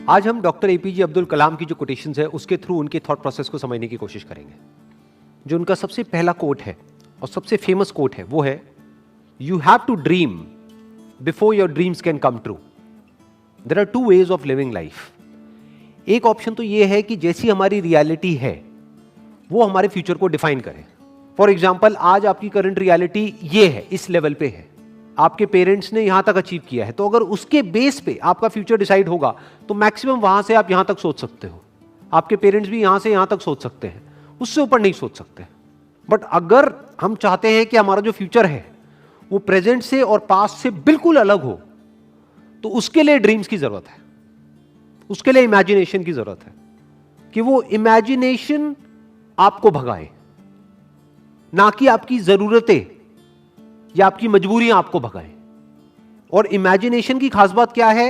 आज हम doctor APJ Abdul Kalam की जो कोटेशंस है उसके थ्रू उनके थॉट प्रोसेस को समझने की कोशिश करेंगे। जो उनका सबसे पहला कोट है और सबसे फेमस कोट है वो है, you have to dream before your dreams can come true. There are two ways of living life. एक ऑप्शन तो ये है कि जैसी हमारी रियलिटी है वो हमारे फ्यूचर को डिफाइन करे। फॉर एग्जाम्पल, आज आपकी करंट रियलिटी ये है, इस लेवल पे है, आपके पेरेंट्स ने यहां तक अचीव किया है, तो अगर उसके बेस पे आपका फ्यूचर डिसाइड होगा तो मैक्सिमम वहां से आप यहां तक सोच सकते हो। आपके पेरेंट्स भी यहां से यहां तक सोच सकते हैं, उससे ऊपर नहीं सोच सकते। बट अगर हम चाहते हैं कि हमारा जो फ्यूचर है वो प्रेजेंट से और पास्ट से बिल्कुल अलग हो, तो उसके लिए ड्रीम्स की जरूरत है, उसके लिए इमेजिनेशन की जरूरत है कि वो इमेजिनेशन आपको भगाए, ना कि आपकी जरूरतें या आपकी मजबूरियां आपको भगाएं। और इमेजिनेशन की खास बात क्या है,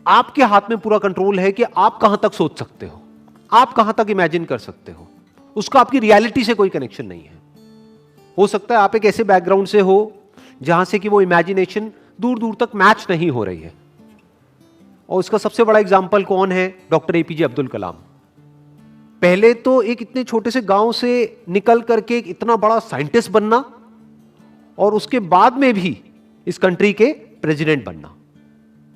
आपके हाथ में पूरा कंट्रोल है कि आप कहां तक सोच सकते हो, आप कहां तक इमेजिन कर सकते हो। उसका आपकी रियलिटी से कोई कनेक्शन नहीं है। हो सकता है आप एक ऐसे बैकग्राउंड से हो जहां से कि वो इमेजिनेशन दूर दूर तक मैच नहीं हो रही है। और इसका सबसे बड़ा एग्जाम्पल कौन है? Doctor APJ Abdul Kalam. पहले तो एक इतने छोटे से गांव से निकल करके एक इतना बड़ा साइंटिस्ट बनना, और उसके बाद में भी इस कंट्री के प्रेसिडेंट बनना।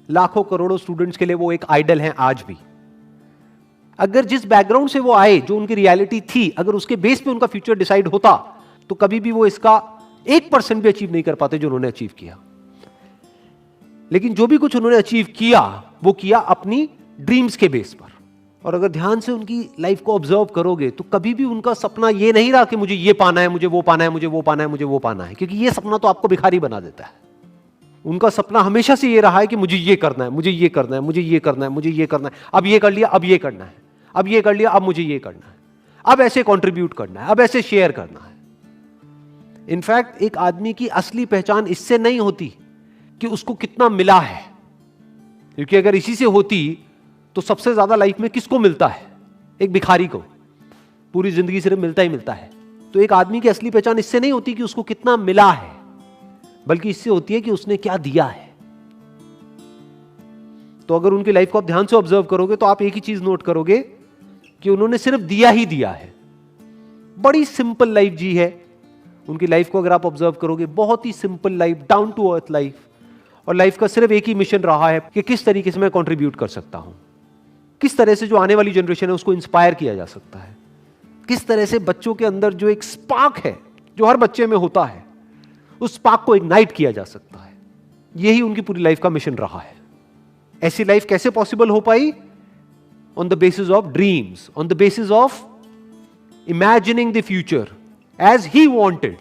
लाखों करोड़ों स्टूडेंट्स के लिए वो एक आइडल हैं आज भी। अगर जिस बैकग्राउंड से वो आए, जो उनकी रियलिटी थी, अगर उसके बेस पे उनका फ्यूचर डिसाइड होता तो कभी भी वो इसका 1% भी अचीव नहीं कर पाते जो उन्होंने अचीव किया। लेकिन जो भी कुछ उन्होंने अचीव किया वो किया अपनी ड्रीम्स के बेस पर। और अगर ध्यान से उनकी लाइफ को ऑब्जर्व करोगे तो कभी भी उनका सपना ये नहीं रहा कि मुझे ये पाना है, मुझे वो पाना है, मुझे वो पाना है, मुझे वो पाना है, क्योंकि ये सपना तो आपको भिखारी बना देता है। उनका सपना हमेशा से ये रहा है कि मुझे ये करना है, मुझे ये करना है, मुझे ये करना है, मुझे ये करना है, अब ये कर लिया, अब ये करना है, अब ये कर लिया, अब मुझे ये करना है, अब ऐसे कॉन्ट्रीब्यूट करना है, अब ऐसे शेयर करना है। इनफैक्ट एक आदमी की असली पहचान इससे नहीं होती कि उसको कितना मिला है, क्योंकि अगर इसी से होती तो सबसे ज्यादा लाइफ में किसको मिलता है? एक भिखारी को। पूरी जिंदगी सिर्फ मिलता ही मिलता है। तो एक आदमी की असली पहचान इससे नहीं होती कि उसको कितना मिला है, बल्कि इससे होती है कि उसने क्या दिया है। तो अगर उनकी लाइफ को आप ध्यान से ऑब्जर्व करोगे तो आप एक ही चीज नोट करोगे कि उन्होंने सिर्फ दिया ही दिया है। बड़ी सिंपल लाइफ जी है उनकी लाइफ को अगर आप ऑब्जर्व करोगे, बहुत ही simple life, down to earth life. और लाइफ का सिर्फ एक ही मिशन रहा है कि किस तरीके से मैं कंट्रीब्यूट कर सकता हूं, किस तरह से जो आने वाली जनरेशन है उसको इंस्पायर किया जा सकता है, किस तरह से बच्चों के अंदर जो एक स्पार्क है जो हर बच्चे में होता है उस स्पार्क को इग्नाइट किया जा सकता है। यही उनकी पूरी लाइफ का मिशन रहा है। ऐसी लाइफ कैसे पॉसिबल हो पाई? On the basis of dreams, on the basis of imagining the future as he wanted.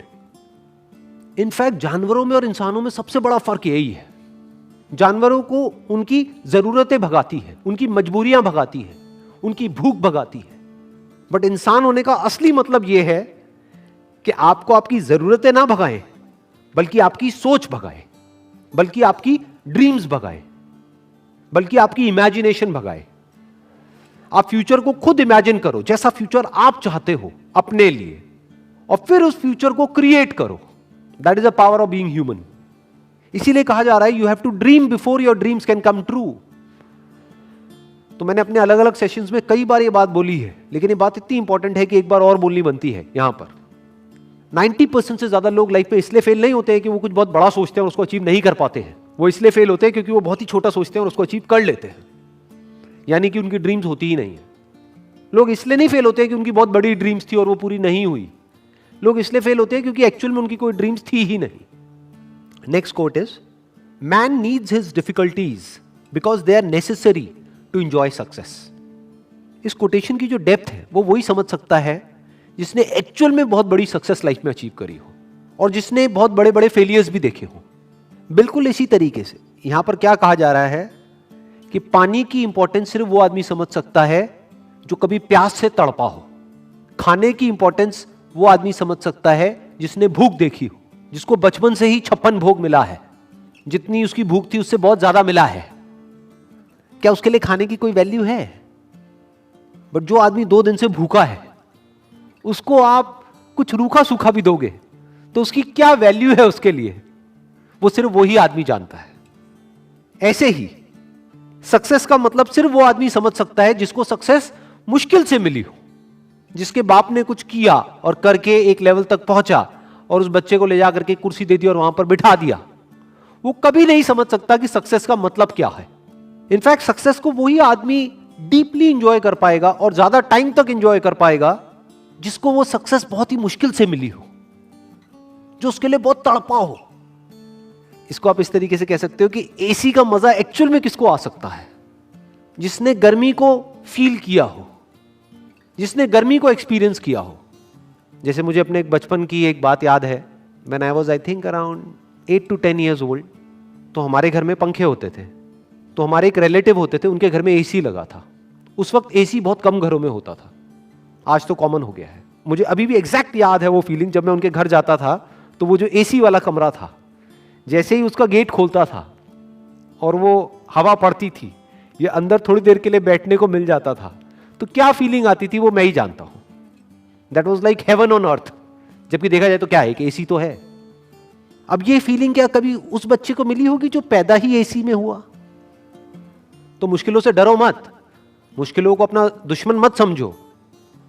In fact जानवरों में और इंसानों में सबसे बड़ा फर्क यही है। जानवरों को उनकी जरूरतें भगाती है, उनकी मजबूरियां भगाती है, उनकी भूख भगाती है। बट इंसान होने का असली मतलब यह है कि आपको आपकी जरूरतें ना भगाएं, बल्कि आपकी सोच भगाए, बल्कि आपकी ड्रीम्स भगाए, बल्कि आपकी इमेजिनेशन भगाए। आप फ्यूचर को खुद इमेजिन करो, जैसा फ्यूचर आप चाहते हो अपने लिए, और फिर उस फ्यूचर को क्रिएट करो। That is the power of being human. इसीलिए कहा जा रहा है you have to dream before your dreams can come true. तो मैंने अपने अलग अलग सेशंस में कई बार ये बात बोली है, लेकिन ये बात इतनी इंपॉर्टेंट है कि एक बार और बोलनी बनती है यहां पर। 90% से ज्यादा लोग लाइफ में इसलिए फेल नहीं होते हैं कि वो कुछ बहुत बड़ा सोचते हैं और उसको अचीव नहीं कर पाते हैं। वो इसलिए फेल होते हैं क्योंकि वो बहुत ही छोटा सोचते हैं और उसको अचीव कर लेते हैं, यानी कि उनकी ड्रीम्स होती ही नहीं है। लोग इसलिए नहीं फेल होते हैं कि उनकी बहुत बड़ी ड्रीम्स थी और वो पूरी नहीं हुई। लोग इसलिए फेल होते हैं क्योंकि एक्चुअल में उनकी कोई ड्रीम्स थी ही नहीं। Next quote is, man needs his difficulties because they are necessary to enjoy success. इस कोटेशन की जो डेप्थ है वो वही समझ सकता है जिसने एक्चुअल में बहुत बड़ी सक्सेस लाइफ में अचीव करी हो और जिसने बहुत बड़े बड़े फेलियर्स भी देखे हो। बिल्कुल इसी तरीके से यहां पर क्या कहा जा रहा है कि पानी की इंपॉर्टेंस सिर्फ वो आदमी समझ सकता है जो कभी प्यास से तड़पा हो। खाने की इंपॉर्टेंस वो आदमी समझ सकता है जिसने भूख देखी हो, जिसको बचपन से ही 56 भोग मिला है, जितनी उसकी भूख थी उससे बहुत ज्यादा मिला है। क्या उसके लिए खाने की कोई वैल्यू है? बट जो आदमी 2 दिन से भूखा है उसको आप कुछ रूखा सूखा भी दोगे तो उसकी क्या वैल्यू है उसके लिए, वो सिर्फ वही आदमी जानता है। ऐसे ही सक्सेस का मतलब सिर्फ वो आदमी समझ सकता है जिसको सक्सेस मुश्किल से मिली हो, जिसके बाप ने कुछ किया और करके एक लेवल तक पहुंचा और उस बच्चे को ले जा करके कुर्सी दे दी और वहां पर बिठा दिया। वो कभी नहीं समझ सकता कि सक्सेस का मतलब क्या है। इनफैक्ट सक्सेस को वही आदमी डीपली इंजॉय कर पाएगा और ज्यादा टाइम तक इंजॉय कर पाएगा जिसको वो सक्सेस बहुत ही मुश्किल से मिली हो, जो उसके लिए बहुत तड़पा हो। इसको आप इस तरीके से कह सकते हो कि एसी का मजा एक्चुअल में किसको आ सकता है? जिसने गर्मी को फील किया हो, जिसने गर्मी को एक्सपीरियंस किया हो। जैसे मुझे अपने एक बचपन की एक बात याद है, when I was I think around 8 to 10 years old, तो हमारे घर में पंखे होते थे। तो हमारे एक रिलेटिव होते थे, उनके घर में एसी लगा था। उस वक्त एसी बहुत कम घरों में होता था, आज तो कॉमन हो गया है। मुझे अभी भी एग्जैक्ट याद है वो फीलिंग, जब मैं उनके घर जाता था तो वो जो एसी वाला कमरा था, जैसे ही उसका गेट खोलता था और वो हवा पड़ती थी, ये अंदर थोड़ी देर के लिए बैठने को मिल जाता था, तो क्या फीलिंग आती थी वो मैं ही जानता हूं। That was like heaven on earth. जबकि देखा जाए तो क्या है कि एसी तो है। अब ये फीलिंग क्या कभी उस बच्चे को मिली होगी जो पैदा ही एसी में हुआ? तो मुश्किलों से डरो मत, मुश्किलों को अपना दुश्मन मत समझो।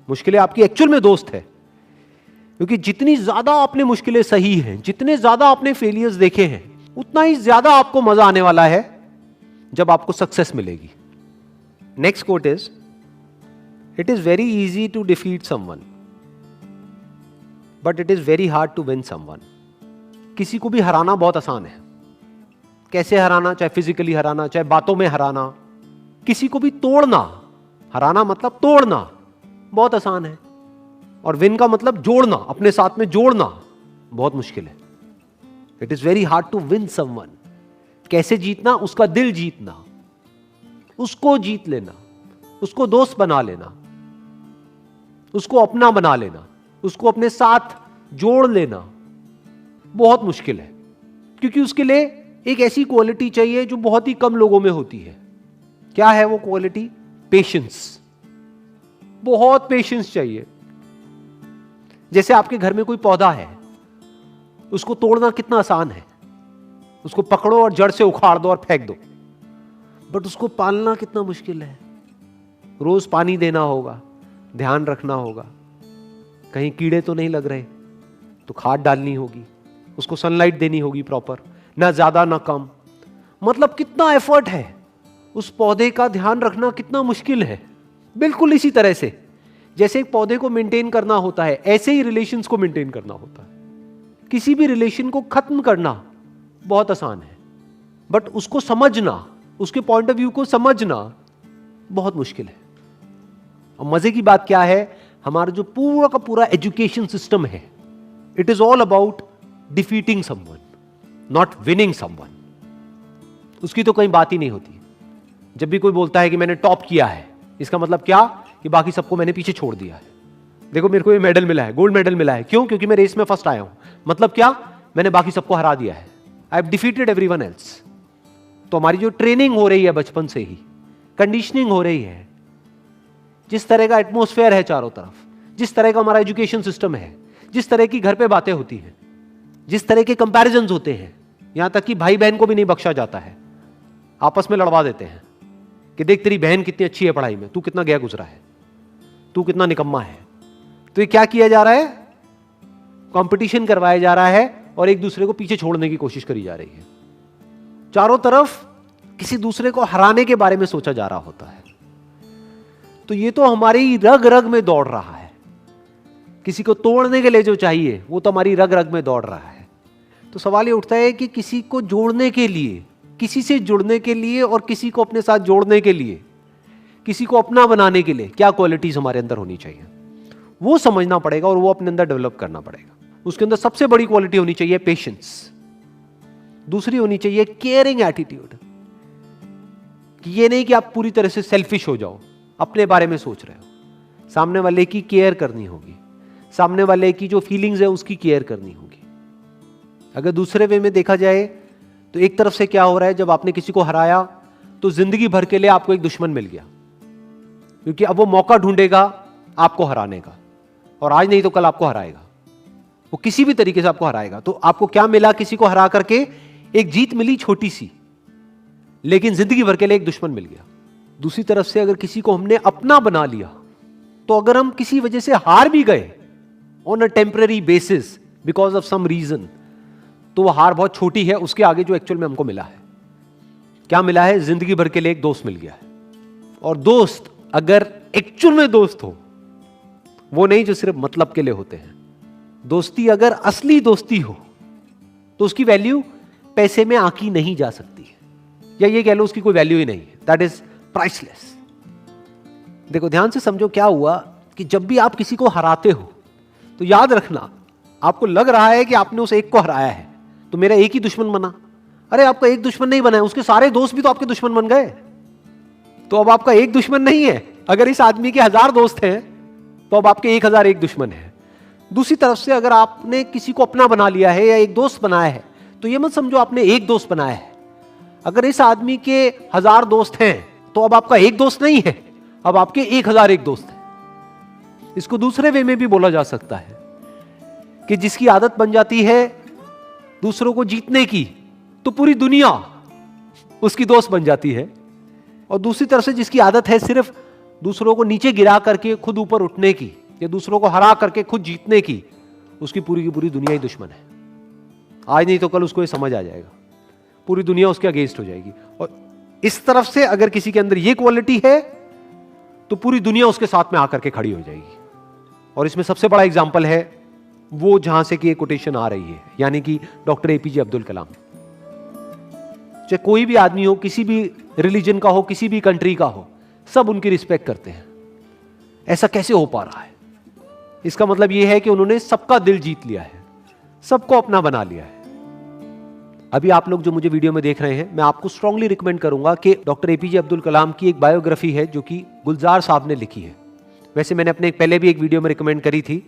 मुश्किलें आपकी एक्चुअल में दोस्त है, क्योंकि जितनी ज्यादा आपने मुश्किलें सही हैं, जितने ज्यादा आपने फेलियर्स देखे हैं, उतना ही ज्यादा आपको मजा आने वाला है जब आपको सक्सेस मिलेगी। Next quote is, it is very easy to defeat someone but it is very hard to win someone. किसी को भी हराना बहुत आसान है। कैसे हराना? चाहे फिजिकली हराना, चाहे बातों में हराना। किसी को भी तोड़ना, हराना मतलब तोड़ना, बहुत आसान है। और विन का मतलब जोड़ना, अपने साथ में जोड़ना बहुत मुश्किल है। It is very hard to win someone. कैसे जीतना? उसका दिल जीतना, उसको जीत लेना, उसको दोस्त बना लेना, उसको अपना बना लेना, उसको अपने साथ जोड़ लेना बहुत मुश्किल है। क्योंकि उसके लिए एक ऐसी क्वालिटी चाहिए जो बहुत ही कम लोगों में होती है। क्या है वो क्वालिटी? पेशेंस। बहुत पेशेंस चाहिए। जैसे आपके घर में कोई पौधा है, उसको तोड़ना कितना आसान है। उसको पकड़ो और जड़ से उखाड़ दो और फेंक दो, बट उसको पालना कितना मुश्किल है। रोज पानी देना होगा, ध्यान रखना होगा, कहीं कीड़े तो नहीं लग रहे, तो खाद डालनी होगी, उसको सनलाइट देनी होगी प्रॉपर, ना ज्यादा ना कम। मतलब कितना एफर्ट है। उस पौधे का ध्यान रखना कितना मुश्किल है। बिल्कुल इसी तरह से जैसे एक पौधे को मेंटेन करना होता है, ऐसे ही रिलेशंस को मेंटेन करना होता है। किसी भी रिलेशन को खत्म करना बहुत आसान है, बट उसको समझना, उसके पॉइंट ऑफ व्यू को समझना बहुत मुश्किल है। और मजे की बात क्या है, हमारा जो पूरा का पूरा एजुकेशन सिस्टम है, it is all about defeating someone, not winning someone. उसकी तो कोई बात ही नहीं होती। जब भी कोई बोलता है कि मैंने टॉप किया है, इसका मतलब क्या? कि बाकी सबको मैंने पीछे छोड़ दिया है। देखो मेरे को ये मेडल मिला है, गोल्ड मेडल मिला है। क्यों? क्योंकि मैं रेस में फर्स्ट आया हूं। मतलब क्या? मैंने बाकी सबको हरा दिया है। I have defeated everyone else. तो हमारी जो ट्रेनिंग हो रही है बचपन से ही, कंडीशनिंग हो रही है, जिस तरह का एटमोस्फेयर है चारों तरफ, जिस तरह का हमारा एजुकेशन सिस्टम है, जिस तरह की घर पे बातें होती हैं, जिस तरह के कंपैरिजंस होते हैं, यहां तक कि भाई बहन को भी नहीं बख्शा जाता है, आपस में लड़वा देते हैं कि देख तेरी बहन कितनी अच्छी है पढ़ाई में, तू कितना गया गुजरा है, तू कितना निकम्मा है। तो ये क्या किया जा रहा है? कंपटीशन करवाया जा रहा है और एक दूसरे को पीछे छोड़ने की कोशिश करी जा रही है। चारों तरफ किसी दूसरे को हराने के बारे में सोचा जा रहा होता है। तो ये तो हमारी रग रग में दौड़ रहा है। किसी को तोड़ने के लिए जो चाहिए वो तो हमारी रग रग में दौड़ रहा है। तो सवाल ये उठता है कि किसी को जोड़ने के लिए, किसी से जुड़ने के लिए और किसी को अपने साथ जोड़ने के लिए, किसी को अपना बनाने के लिए क्या क्वालिटीज हमारे अंदर होनी चाहिए, वो समझना पड़ेगा और वो अपने अंदर डेवलप करना पड़ेगा। उसके अंदर सबसे बड़ी क्वालिटी होनी चाहिए पेशेंस। दूसरी होनी चाहिए केयरिंग एटीट्यूड, कि ये नहीं कि आप पूरी तरह से सेल्फिश हो जाओ, अपने बारे में सोच रहे हो। सामने वाले की केयर करनी होगी, सामने वाले की जो फीलिंग्स है उसकी केयर करनी होगी। अगर दूसरे वे में देखा जाए तो एक तरफ से क्या हो रहा है, जब आपने किसी को हराया तो जिंदगी भर के लिए आपको एक दुश्मन मिल गया, क्योंकि अब वो मौका ढूंढेगा आपको हराने का, और आज नहीं तो कल आपको हराएगा। वो किसी भी तरीके से आपको हराएगा। तो आपको क्या मिला? किसी को हरा करके एक जीत मिली छोटी सी, लेकिन जिंदगी भर के लिए एक दुश्मन मिल गया। दूसरी तरफ से अगर किसी को हमने अपना बना लिया, तो अगर हम किसी वजह से हार भी गए on a temporary basis because of some reason, तो वो हार बहुत छोटी है उसके आगे जो एक्चुअल में हमको मिला है। क्या मिला है? जिंदगी भर के लिए एक दोस्त मिल गया है। और दोस्त अगर एक्चुअल में दोस्त हो, वो नहीं जो सिर्फ मतलब के लिए होते हैं, दोस्ती अगर असली दोस्ती हो तो उसकी वैल्यू पैसे में आंकी नहीं जा सकती है, या ये कह लो उसकी कोई वैल्यू ही नहीं है। That is priceless. देखो ध्यान से समझो क्या हुआ कि जब भी आप किसी को हराते हो तो याद रखना, आपको लग रहा है कि आपने उस एक को हराया है तो मेरा एक ही दुश्मन बना। अरे आपका एक दुश्मन नहीं बना है, उसके सारे दोस्त भी तो आपके दुश्मन बन गए। तो अब आपका एक दुश्मन नहीं है। अगर इस आदमी के 1000 दोस्त हैं तो अब आपके 1001 दुश्मन है। दूसरी तरफ से अगर आपने किसी को अपना बना लिया है या एक दोस्त बनाया है, तो यह मत समझो आपने एक दोस्त बनाया है। अगर इस आदमी के 1000 दोस्त हैं तो अब आपका एक दोस्त नहीं है, अब आपके 1001 दोस्त हैं। इसको दूसरे वे में भी बोला जा सकता है कि जिसकी आदत बन जाती है दूसरों को जीतने की, तो पूरी दुनिया उसकी दोस्त बन जाती है। और दूसरी तरफ से जिसकी आदत है सिर्फ दूसरों को नीचे गिरा करके खुद ऊपर उठने की, या दूसरों को हरा करके खुद जीतने की, उसकी पूरी की पूरी दुनिया ही दुश्मन है। आज नहीं तो कल उसको ये समझ आ जाएगा, पूरी दुनिया उसके अगेंस्ट हो जाएगी। और इस तरफ से अगर किसी के अंदर ये क्वालिटी है तो पूरी दुनिया उसके साथ में आकर के खड़ी हो जाएगी। और इसमें सबसे बड़ा एग्जाम्पल है वो जहां से कि ये कोटेशन आ रही है, यानी कि डॉक्टर एपीजे अब्दुल कलाम। चाहे कोई भी आदमी हो, किसी भी रिलीजन का हो, किसी भी कंट्री का हो, सब उनकी रिस्पेक्ट करते हैं। ऐसा कैसे हो पा रहा है? इसका मतलब यह है कि उन्होंने सबका दिल जीत लिया है, सबको अपना बना लिया है। अभी आप लोग जो मुझे वीडियो में देख रहे हैं, मैं आपको स्ट्रांगली रिकमेंड करूंगा कि डॉक्टर एपीजे अब्दुल कलाम की एक बायोग्राफी है जो कि गुलजार साहब ने लिखी है। वैसे मैंने अपने पहले भी एक वीडियो में रिकमेंड करी थी,